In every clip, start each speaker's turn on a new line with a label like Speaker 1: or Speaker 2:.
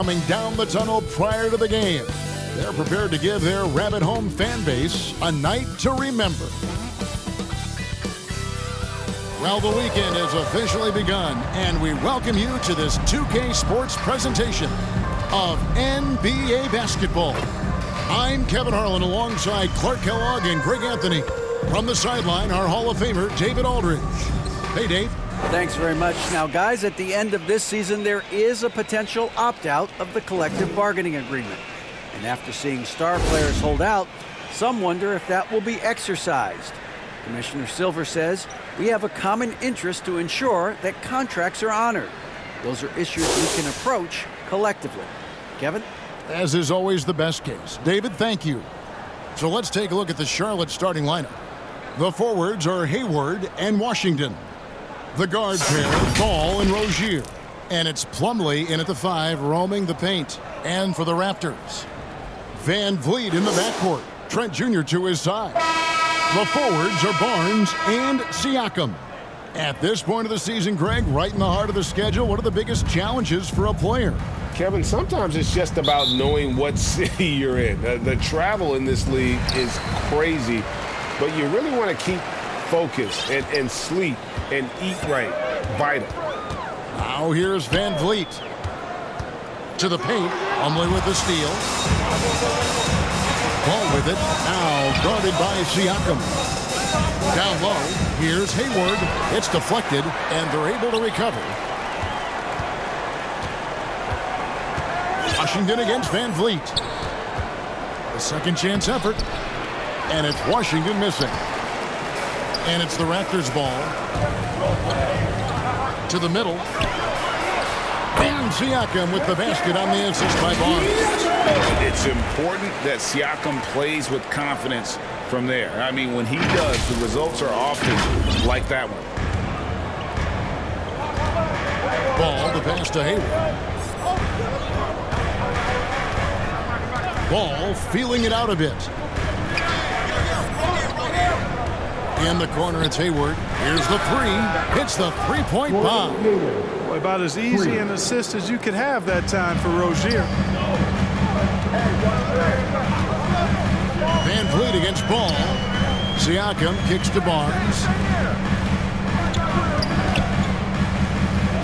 Speaker 1: Coming down the tunnel prior to the game. They're prepared to give their Rabbit Home fan base a night to remember. Well, the weekend has officially begun, and we welcome you to this 2K Sports presentation of NBA basketball. I'm Kevin Harlan alongside Clark Kellogg and Greg Anthony. From the sideline, our Hall of Famer, David Aldridge. Hey, Dave.
Speaker 2: Thanks very much. Now, guys, at the end of this season, there is a potential opt-out of the collective bargaining agreement. And after seeing star players hold out, some wonder if that will be exercised. Commissioner Silver says, we have a common interest to ensure that contracts are honored. Those are issues we can approach collectively. Kevin?
Speaker 1: As is always the best case. David, thank you. So let's take a look at the Charlotte starting lineup. The forwards are Hayward and Washington. The guard pair, Ball and Rozier. And it's Plumlee in at the 5, roaming the paint. And for the Raptors, Van Vliet in the backcourt. Trent Jr. to his side. The forwards are Barnes and Siakam. At this point of the season, Greg, right in the heart of the schedule, what are the biggest challenges for a player?
Speaker 3: Kevin, sometimes it's just about knowing what city you're in. The travel in this league is crazy, but you really want to keep focused and sleep and eat right. Vital.
Speaker 1: Now here's Van Vliet. To the paint, Plumlee with the steal. Ball with it, now guarded by Siakam. Down low, here's Hayward. It's deflected, and they're able to recover. Washington against Van Vliet. A second chance effort. And it's Washington missing. And it's the Raptors ball. To the middle. And Siakam with the basket on the assist by Barnes.
Speaker 4: It's important that Siakam plays with confidence from there. I mean, when he does, the results are often like that one.
Speaker 1: Ball, the pass to Hayward. Ball feeling it out a bit. In the corner, it's Hayward. Here's the three. Hits the three-point bomb.
Speaker 5: Boy, about as easy an assist as you could have that time for Rozier.
Speaker 1: Van Vliet against Ball. Siakam kicks to Barnes.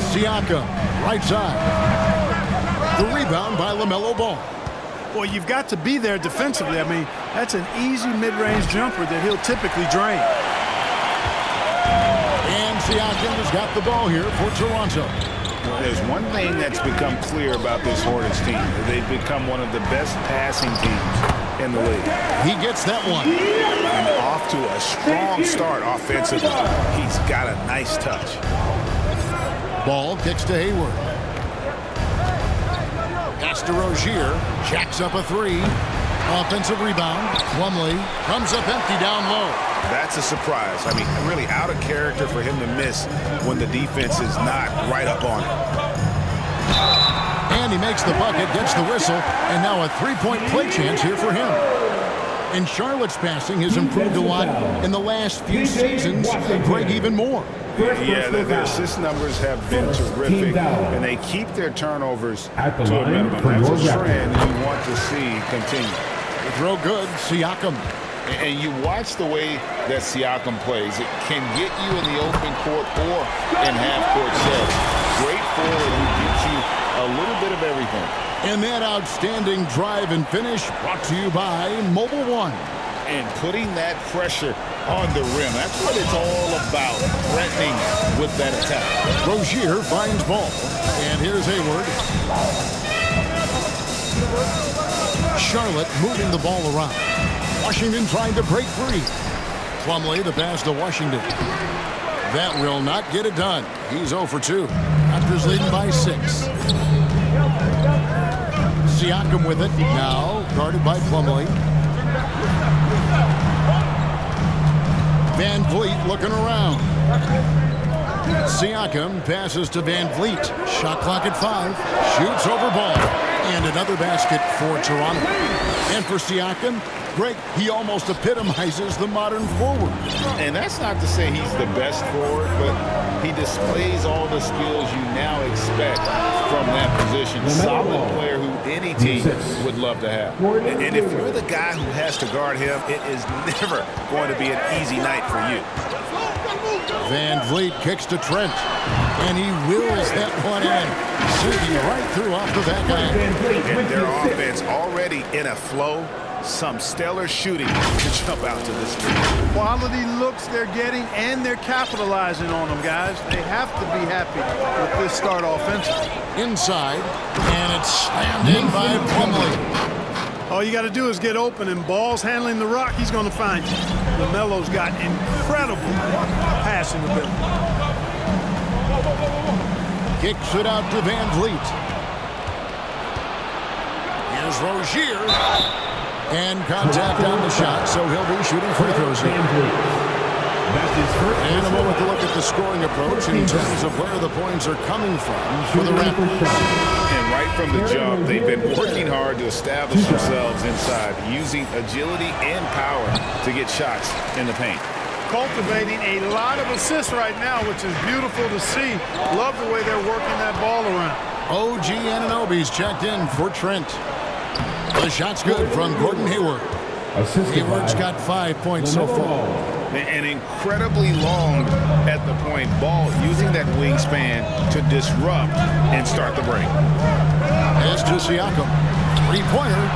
Speaker 1: Siakam, right side. The rebound by LaMelo Ball.
Speaker 5: Boy, you've got to be there defensively. I mean, that's an easy mid-range jumper that he'll typically drain.
Speaker 1: And Siakam has got the ball here for Toronto.
Speaker 4: There's one thing that's become clear about this Hornets team. They've become one of the best passing teams in the league.
Speaker 1: He gets that one.
Speaker 4: And off to a strong start offensively. He's got a nice touch.
Speaker 1: Ball kicks to Hayward. Pass to Rozier. Jacks up a three. Offensive rebound. Plumlee comes up empty down low.
Speaker 4: That's a surprise. I mean, really out of character for him to miss when the defense is not right up on it.
Speaker 1: And he makes the bucket, gets the whistle, and now a three-point play chance here for him. And Charlotte's passing has improved a lot in the last few seasons. Greg, even more.
Speaker 4: Yeah, their assist numbers have been terrific, and they keep their turnovers to a minimum. That's a trend you want to see continue.
Speaker 1: The throw good, Siakam.
Speaker 4: And you watch the way that Siakam plays. It can get you in the open court or in half-court sets. Great forward who gives you a little bit of everything.
Speaker 1: And that outstanding drive and finish brought to you by Mobile One.
Speaker 4: And putting that pressure on the rim. That's what it's all about, threatening with that attack.
Speaker 1: Rozier finds Ball. And here's Hayward. Charlotte moving the ball around. Washington trying to break free. Plumlee, the pass to Washington. That will not get it done. He's 0 for 2. Raptors leading by 6. Siakam with it. Now guarded by Plumlee. Van Vliet looking around. Siakam passes to Van Vliet. Shot clock at 5. Shoots over Ball. And it Another basket for Toronto. And for Siakam, Greg, he almost epitomizes the modern forward.
Speaker 4: And that's not to say he's the best forward, but he displays all the skills you now expect from that position. Solid player who any team would love to have.
Speaker 6: And if you're the guy who has to guard him, it is never going to be an easy night for you.
Speaker 1: Van Vliet kicks to Trent, and he wills that one in, shooting right through off the back iron.
Speaker 6: And their offense already in a flow. Some stellar shooting to jump out to this league.
Speaker 5: Quality looks they're getting, and they're capitalizing on them, guys. They have to be happy with this start offensively.
Speaker 1: Inside, and it's slammed in by Plumlee.
Speaker 5: All you got to do is get open, and Ball's handling the rock. He's going to find you. LaMelo's got incredible passing ability.
Speaker 1: Kicks it out to Van Vliet. Here's Rozier. And contact on the shot, so he'll be shooting free throws here. And a moment to look at the scoring approach in terms of where the points are coming from for the Raptors.
Speaker 4: And right from the jump, they've been working hard to establish themselves inside, using agility and power to get shots in the paint.
Speaker 5: Cultivating a lot of assists right now, which is beautiful to see. Love the way they're working that ball around.
Speaker 1: OG Anunoby's checked in for Trent. The shot's good from Gordon Hayward. Hayward's got 5 points so far.
Speaker 4: And incredibly long at the point. Ball using that wingspan to disrupt and start the break.
Speaker 1: As to Siakam. Three-pointer.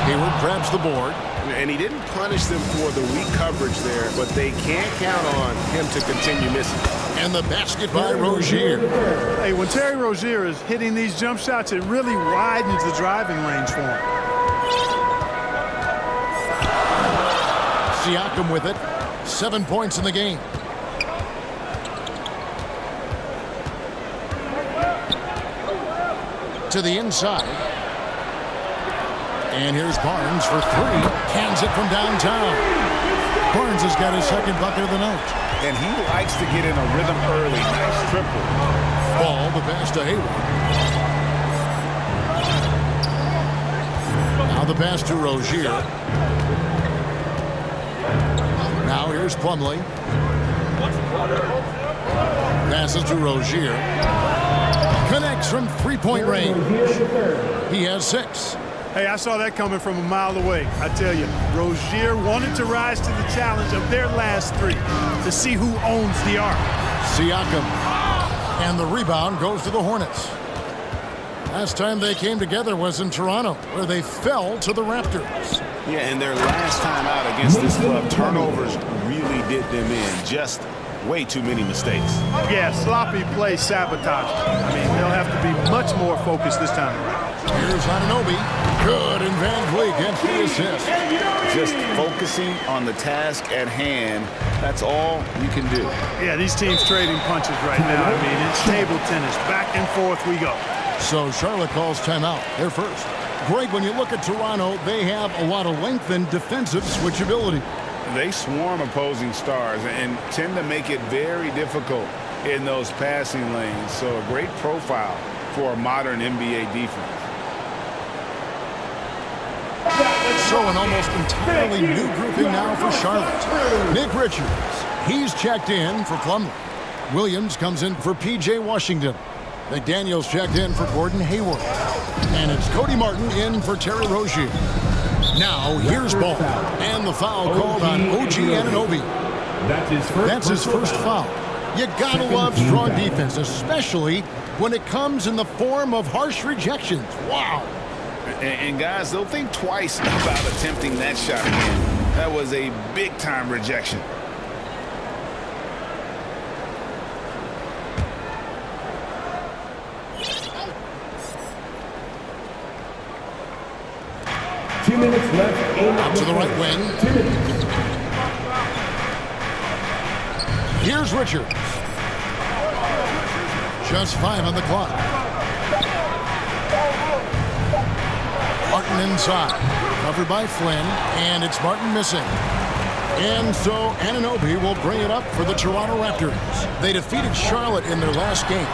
Speaker 1: Hayward grabs the board.
Speaker 3: And he didn't punish them for the weak coverage there, but they can't count on him to continue missing.
Speaker 1: And the basket by Rozier.
Speaker 5: Hey, when Terry Rozier is hitting these jump shots, it really widens the driving range for him.
Speaker 1: Siakam with it. 7 points in the game. To the inside. And here's Barnes for three. Cans it from downtown. Barnes has got his second bucket of the night.
Speaker 6: And he likes to get in a rhythm early. Nice triple.
Speaker 1: Ball, the pass to Hayward. Now the pass to Rozier. Now here's Plumlee. Passes to Rozier. Connects from three-point range. He has 6.
Speaker 5: Hey, I saw that coming from a mile away. I tell you, Rozier wanted to rise to the challenge of their last 3 to see who owns the arc.
Speaker 1: Siakam. And the rebound goes to the Hornets. Last time they came together was in Toronto, where they fell to the Raptors.
Speaker 6: Yeah, and their last time out against this club, turnovers really did them in. Just way too many mistakes.
Speaker 5: Yeah, sloppy play sabotage. I mean, they'll have to be much more focused this time around.
Speaker 1: Here's Anunoby. Good, and Van Vliet gets the assist.
Speaker 6: Just focusing on the task at hand, that's all you can do.
Speaker 5: Yeah, these teams trading punches right now. I mean, it's table tennis. Back and forth we go.
Speaker 1: So Charlotte calls timeout. They're first. Greg, when you look at Toronto, they have a lot of length and defensive switchability.
Speaker 4: They swarm opposing stars and tend to make it very difficult in those passing lanes. So a great profile for a modern NBA defense.
Speaker 1: So an almost entirely new grouping now for Charlotte. Nick Richards, he's checked in for Plumlee. Williams comes in for P.J. Washington. McDaniels checked in for Gordon Hayward. And it's Cody Martin in for Terry Rozier. Now here's Ball. And the foul called on OG Anunoby. That's his first foul. You gotta love strong defense, especially when it comes in the form of harsh rejections. Wow.
Speaker 4: And guys, they'll think twice about attempting that shot again. That was a big-time rejection.
Speaker 1: Out to the right wing. Here's Richards. Just 5 on the clock. Martin inside. Covered by Flynn. And it's Martin missing. And so Anunoby will bring it up for the Toronto Raptors. They defeated Charlotte in their last game.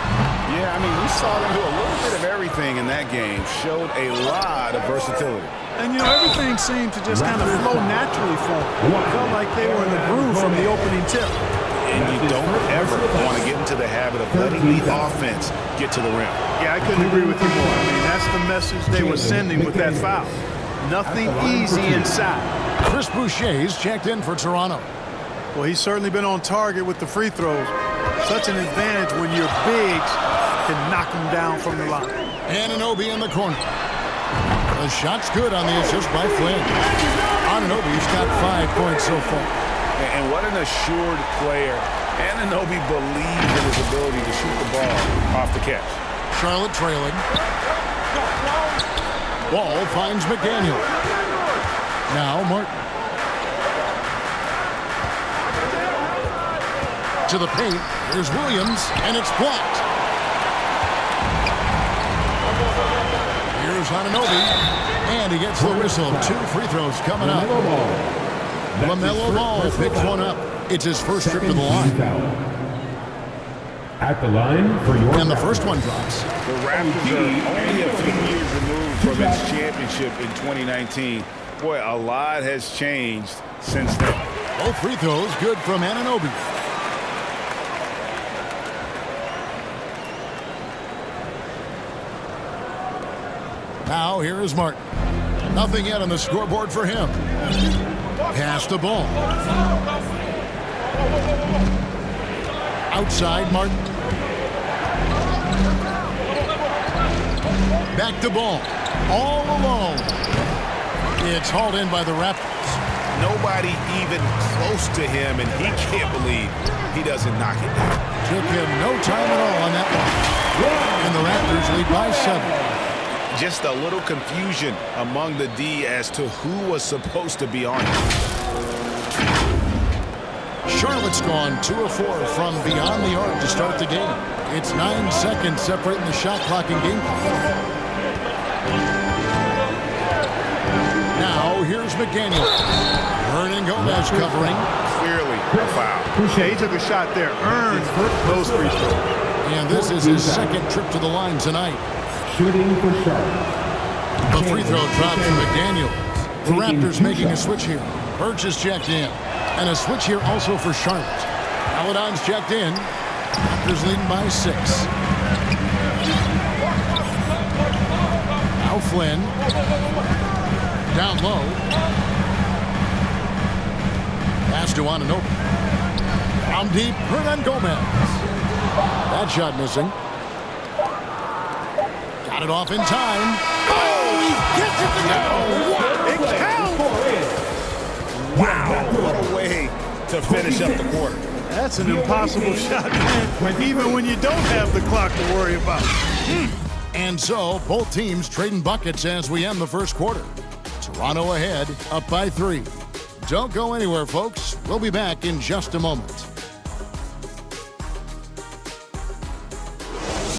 Speaker 6: Yeah, I mean, we saw them do a little bit of everything in that game. Showed a lot of versatility.
Speaker 5: And, you know, everything seemed to just kind of flow naturally for them. Felt like they were in the groove from the opening tip.
Speaker 6: And you don't ever want to get into the habit of letting the offense get to the rim.
Speaker 5: Yeah, I couldn't agree with you more. I mean, that's the message they were sending with that foul. Nothing easy inside.
Speaker 1: Chris Boucher's checked in for Toronto.
Speaker 5: Well, he's certainly been on target with the free throws. Such an advantage when your bigs can knock them down from the line.
Speaker 1: Anunoby in the corner. The shot's good on the assist by Flynn. Anunoby's got 5 points so far.
Speaker 6: And what an assured player. Anunoby believes in his ability to shoot the ball off the catch.
Speaker 1: Charlotte trailing. Ball finds McDaniel. Now Martin. To the paint. Here's Williams, and it's blocked. Here's Anunoby, and he gets the whistle. 2 free throws coming up. LaMelo Ball picks one up. It's his first trip to the line.
Speaker 7: At the line for your
Speaker 1: And the first one drops.
Speaker 6: The Raptors are only a few years removed from its championship in 2019. Boy, a lot has changed since then.
Speaker 1: Both free throws good from Anunoby. Now here is Martin. Nothing yet on the scoreboard for him. Pass the ball. Outside Martin. Back to ball. All alone. It's hauled in by the Raptors.
Speaker 6: Nobody even close to him, and he can't believe he doesn't knock it down.
Speaker 1: Took him no time at all on that one. And the Raptors lead by 7.
Speaker 6: Just a little confusion among the D as to who was supposed to be on him.
Speaker 1: Charlotte's gone 2 of 4 from beyond the arc to start the game. It's 9 seconds separating the shot clock and game clock. Now here's McDaniel. Hernan Gomez covering.
Speaker 6: Clearly a foul.
Speaker 5: Yeah, he took a shot there. Earned those free throws.
Speaker 1: And this is his second trip to the line tonight.
Speaker 7: shooting for Charlotte.
Speaker 1: The free throw drops from McDaniel. The Raptors making a switch here. Birch is checked in. And a switch here also for Charlotte. Paladon's checked in. Raptors leading by 6. Now Flynn. Down low. Pass to Anunoby. Down deep, Hernan Gomez. That shot missing. Got it off in time. Oh, he gets it to go. It counts.
Speaker 6: Wow, what a way to finish up the quarter.
Speaker 5: That's an impossible shot, man, even when you don't have the clock to worry about.
Speaker 1: And so, both teams trading buckets as we end the first quarter. Toronto ahead, up by 3. Don't go anywhere, folks. We'll be back in just a moment.